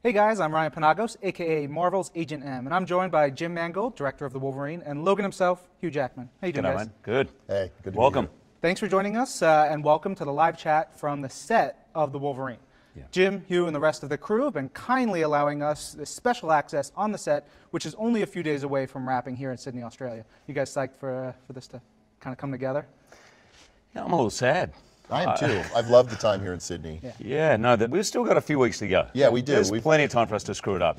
Hey guys, I'm Ryan Panagos, aka Marvel's Agent M, and I'm joined by Jim Mangold, director of the Wolverine, and Logan himself, Hugh Jackman. How you doing, guys? Man. Good. Hey, good to Welcome. be here. Thanks for joining us, and welcome to the live chat from the set of the Wolverine. Yeah. Jim, Hugh, and the rest of the crew have been kindly allowing us this special access on the set, which is only a few days away from wrapping here in Sydney, Australia. You guys psyched for this to kind of come together? Yeah, I'm a little sad. I am too. I've loved the time here in Sydney. Yeah, no, we've still got a few weeks to go. Yeah, we do. There's plenty of time for us to screw it up.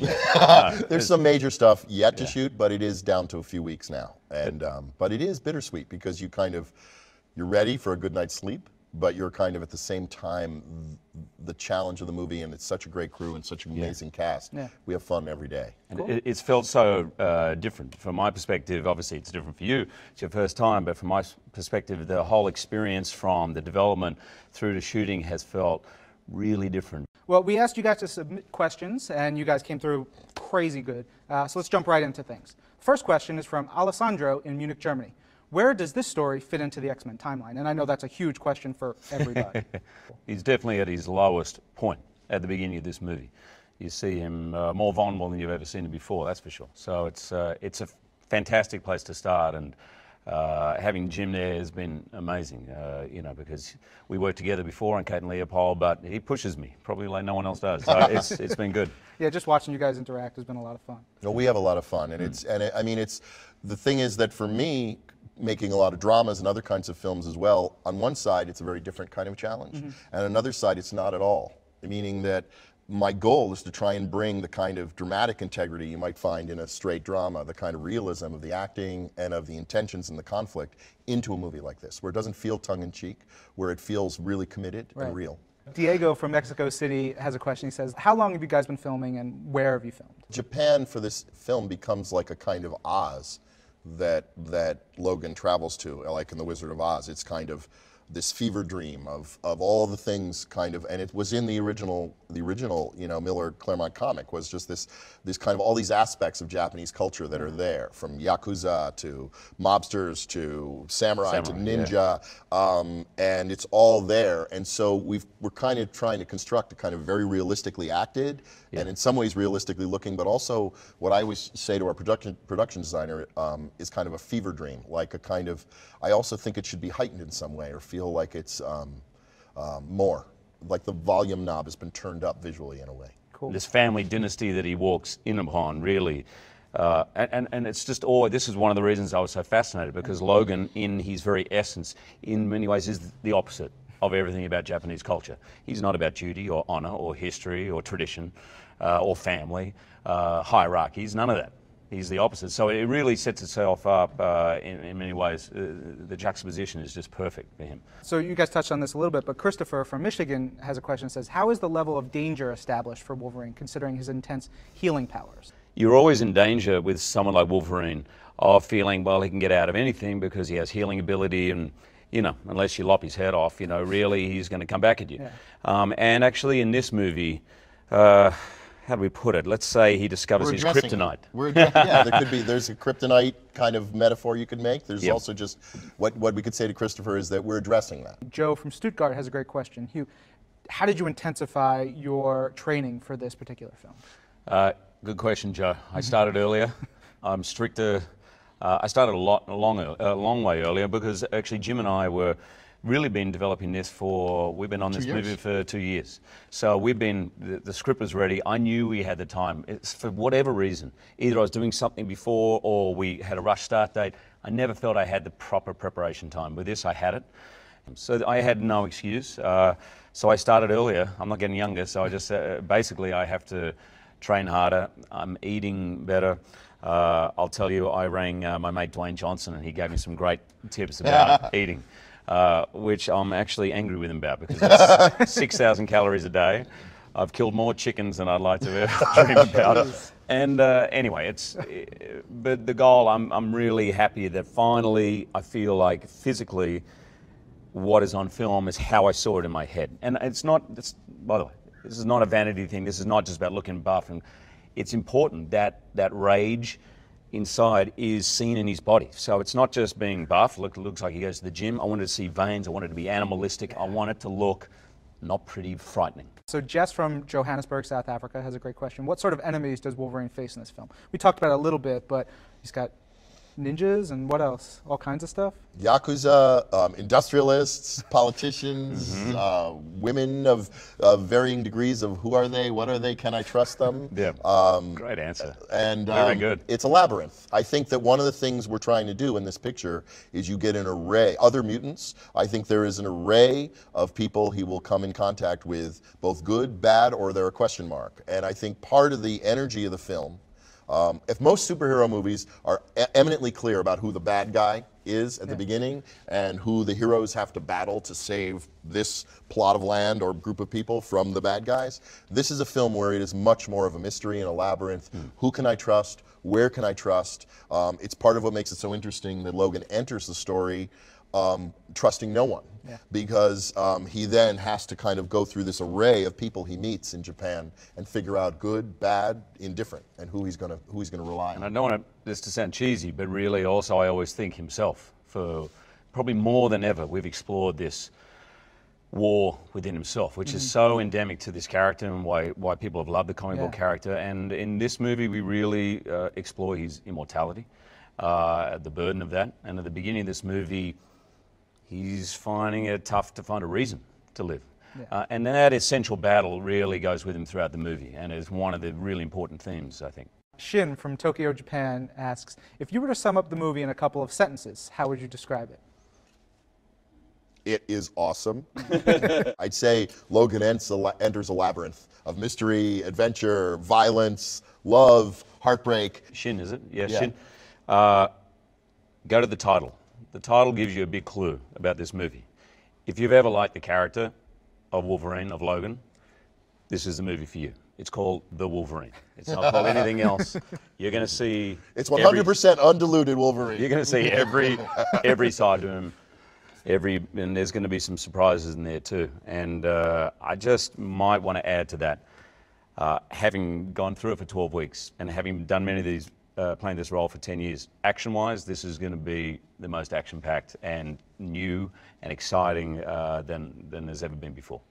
There's some major stuff yet to shoot, but it is down to a few weeks now. And but it is bittersweet because you're ready for a good night's sleep, but you're kind of at the same time the challenge of the movie, and it's such a great crew and such an amazing cast. Yeah. We have fun every day. And it's felt so different. From my perspective, obviously it's different for you. It's your first time, but from my perspective, the whole experience from the development through to shooting has felt really different. Well, we asked you guys to submit questions, and you guys came through crazy good. So let's jump right into things. First question is from Alessandro in Munich, Germany. Where does this story fit into the X-Men timeline? And I know that's a huge question for everybody. He's definitely at his lowest point at the beginning of this movie. You see him more vulnerable than you've ever seen him before, that's for sure. So it's a fantastic place to start, and having Jim there has been amazing, you know, because we worked together before on Kate and Leopold, but he pushes me, probably like no one else does. So it's been good. Yeah, just watching you guys interact has been a lot of fun. No, we have a lot of fun, and I mean, the thing is that for me, making a lot of dramas and other kinds of films as well, on one side it's a very different kind of challenge, and on another side it's not at all. Meaning that my goal is to try and bring the kind of dramatic integrity you might find in a straight drama, the kind of realism of the acting and of the intentions and the conflict into a movie like this, where it doesn't feel tongue-in-cheek, where it feels really committed and real. Diego from Mexico City has a question. He says, how long have you guys been filming and where have you filmed? Japan for this film becomes like a kind of Oz that Logan travels to, like in The Wizard of Oz. It's kind of this fever dream of all the things kind of, and it was in the original, you know, Miller Claremont comic, was just this kind of all these aspects of Japanese culture that are there, from Yakuza to mobsters to samurai to ninja, and it's all there. And so we're kind of trying to construct a kind of very realistically acted, and in some ways realistically looking, but also what I always say to our production designer is kind of a fever dream, like a kind of, I also think it should be heightened in some way, or feel like it's more, like the volume knob has been turned up visually in a way. Cool. This family dynasty that he walks in upon, really, and it's just, this is one of the reasons I was so fascinated, because Logan, in his very essence, in many ways is the opposite of everything about Japanese culture. He's not about duty or honor or history or tradition or family, hierarchies, none of that. He's the opposite. So it really sets itself up in many ways. The juxtaposition is just perfect for him. So you guys touched on this a little bit, but Christopher from Michigan has a question that says, how is the level of danger established for Wolverine, considering his intense healing powers? You're always in danger with someone like Wolverine of feeling, well, he can get out of anything because he has healing ability, and, you know, unless you lop his head off, you know, really he's going to come back at you. Yeah. And actually in this movie, how do we put it? Let's say he discovers his kryptonite. There's a kryptonite kind of metaphor you could make. There's also just, what we could say to Christopher is that we're addressing that. Joe from Stuttgart has a great question. Hugh, how did you intensify your training for this particular film? Good question, Joe. I started earlier. I'm stricter. I started a long way earlier, because actually Jim and I were really been developing this we've been on this movie for 2 years. So the script was ready. I knew we had the time. For whatever reason, either I was doing something before or we had a rush start date. I never felt I had the proper preparation time. With this, I had it. So I had no excuse. So I started earlier. I'm not getting younger, so I just, basically I have to train harder. I'm eating better. I'll tell you, I rang my mate Dwayne Johnson, and he gave me some great tips about eating. Which I'm actually angry with him about, because it's 6,000 calories a day. I've killed more chickens than I'd like to ever dream about. And anyway, but the goal, I'm really happy that finally I feel like physically what is on film is how I saw it in my head. And by the way, this is not a vanity thing. This is not just about looking buff. And it's important that rage inside is seen in his body. So it's not just being buff, looks like he goes to the gym. I wanted to see veins, I wanted it to be animalistic, I want it to look not pretty frightening. So Jess from Johannesburg, South Africa has a great question. What sort of enemies does Wolverine face in this film? We talked about it a little bit, but he's got ninjas and what else? All kinds of stuff? Yakuza, industrialists, politicians, women of varying degrees of who are they, what are they, can I trust them? Yeah, great answer. And very good. It's a labyrinth. I think that one of the things we're trying to do in this picture is you get an array, other mutants. I think there is an array of people he will come in contact with, both good, bad, or they're a question mark. And I think part of the energy of the film, if most superhero movies are eminently clear about who the bad guy is at the beginning and who the heroes have to battle to save this plot of land or group of people from the bad guys, this is a film where it is much more of a mystery and a labyrinth. Who can I trust? Where can I trust? It's part of what makes it so interesting that Logan enters the story trusting no one, because he then has to kind of go through this array of people he meets in Japan and figure out good, bad, indifferent, and who he's gonna rely on. And I don't want this to sound cheesy, but really also I always think himself. For probably more than ever, we've explored this war within himself, which is so endemic to this character and why people have loved the comic book character. And in this movie, we really explore his immortality, the burden of that. And at the beginning of this movie, he's finding it tough to find a reason to live. And that essential battle really goes with him throughout the movie and is one of the really important themes, I think. Shin from Tokyo, Japan asks, if you were to sum up the movie in a couple of sentences, how would you describe it? It is awesome. I'd say Logan enters a labyrinth of mystery, adventure, violence, love, heartbreak. Shin, is it? Yeah, Shin. Go to the title. The title gives you a big clue about this movie. If you've ever liked the character of Wolverine, of Logan, this is the movie for you. It's called The Wolverine. It's not called anything else. You're going to see... It's 100% undiluted Wolverine. You're going to see every side to him, and there's going to be some surprises in there too. And I just might want to add to that, having gone through it for 12 weeks and having done many of these, playing this role for 10 years, action-wise, this is going to be the most action-packed and new and exciting than there's ever been before.